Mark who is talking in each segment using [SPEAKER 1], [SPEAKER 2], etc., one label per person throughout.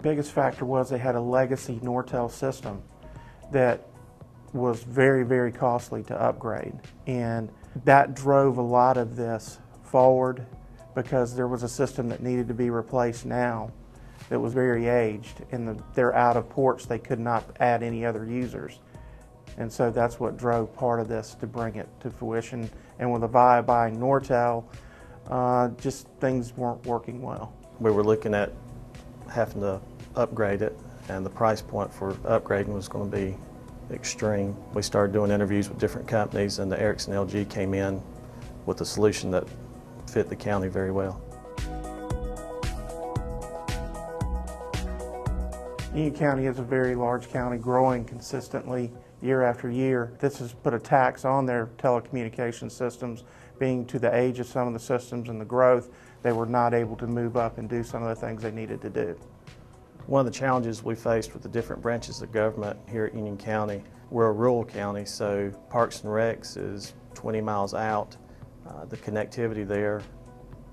[SPEAKER 1] Biggest factor was they had a legacy Nortel system that was very, very costly to upgrade. And that drove a lot of this forward because there was a system that needed to be replaced now that was very aged, and they're out of ports. They could not add any other users. And so that's what drove part of this to bring it to fruition. And with Avaya buying Nortel, just things weren't working well.
[SPEAKER 2] We were looking at having to upgrade it, and the price point for upgrading was going to be extreme. We started doing interviews with different companies, and the Ericsson LG came in with a solution that fit the county very well.
[SPEAKER 1] Union County is a very large county, growing consistently year after year. This has put a tax on their telecommunication systems. Being to the age of some of the systems and the growth, they were not able to move up and do some of the things they needed to do.
[SPEAKER 2] One of the challenges we faced with the different branches of government here at Union County, we're a rural county, so Parks and Recs is 20 miles out. The connectivity there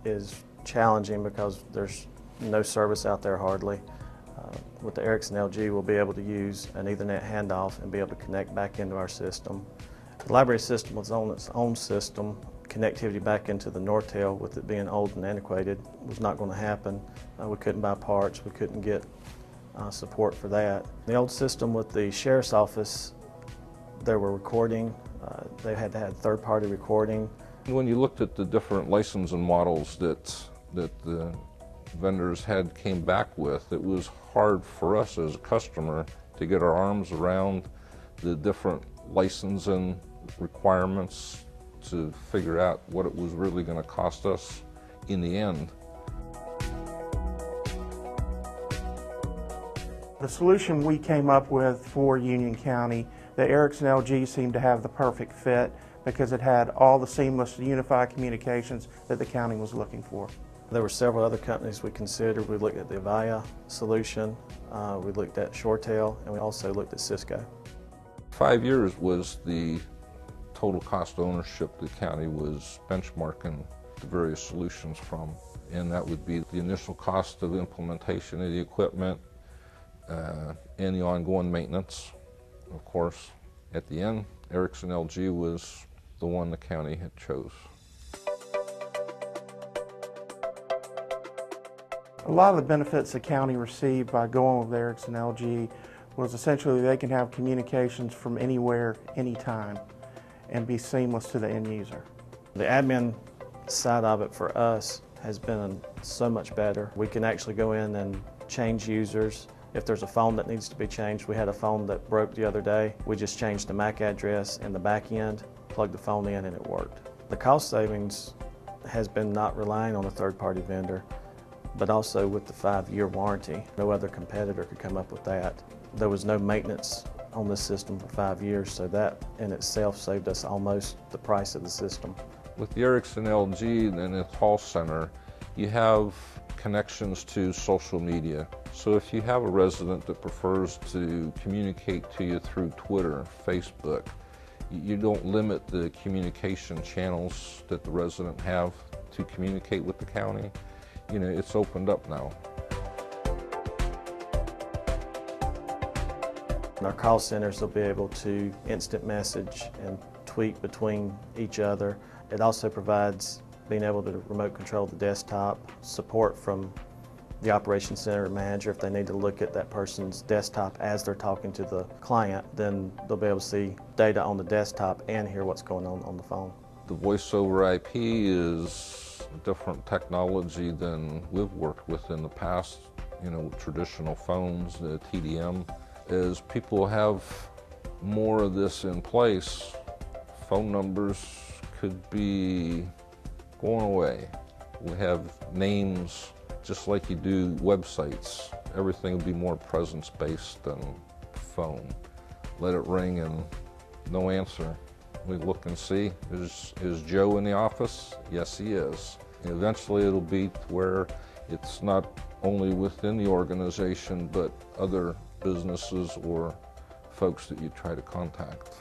[SPEAKER 2] is challenging because there's no service out there hardly. With the Ericsson LG, we'll be able to use an Ethernet handoff and be able to connect back into our system. The library system was on its own system. Connectivity back into the Nortel, with it being old and antiquated, was not going to happen. We couldn't buy parts, we couldn't get support for that. The old system with the sheriff's office, they were recording. They had to have third-party recording.
[SPEAKER 3] When you looked at the different licensing models that the vendors came back with, it was hard for us as a customer to get our arms around the different licensing requirements to figure out what it was really going to cost us in the end.
[SPEAKER 1] The solution we came up with for Union County, the Ericsson LG seemed to have the perfect fit because it had all the seamless unified communications that the county was looking for.
[SPEAKER 2] There were several other companies we considered. We looked at the Avaya solution, we looked at ShoreTel, and we also looked at Cisco.
[SPEAKER 3] 5 years was the total cost of ownership the county was benchmarking the various solutions from. And that would be the initial cost of implementation of the equipment and the ongoing maintenance. Of course, at the end, Ericsson LG was the one the county had chose.
[SPEAKER 1] A lot of the benefits the county received by going with Ericsson LG was essentially they can have communications from anywhere, anytime, and be seamless to the end user.
[SPEAKER 2] The admin side of it for us has been so much better. We can actually go in and change users. If there's a phone that needs to be changed, we had a phone that broke the other day. We just changed the MAC address in the back end, plugged the phone in, and it worked. The cost savings has been not relying on a third-party vendor, but also with the 5-year warranty. No other competitor could come up with that. There was no maintenance on this system for 5 years, so that in itself saved us almost the price of the system.
[SPEAKER 3] With the Ericsson LG and its call center, you have connections to social media. So if you have a resident that prefers to communicate to you through Twitter, Facebook, you don't limit the communication channels that the resident have to communicate with the county. You know, it's opened up now.
[SPEAKER 2] Our call centers will be able to instant message and tweet between each other. It also provides being able to remote control the desktop, support from the operations center manager. If they need to look at that person's desktop as they're talking to the client, then they'll be able to see data on the desktop and hear what's going on the phone.
[SPEAKER 3] The voice over IP is different technology than we've worked with in the past, you know, traditional phones, the TDM. As people have more of this in place, phone numbers could be going away. We have names just like you do websites. Everything will be more presence-based than phone. Let it ring and no answer. We look and see, is Joe in the office? Yes, he is. And eventually it'll be to where it's not only within the organization, but other businesses or folks that you try to contact.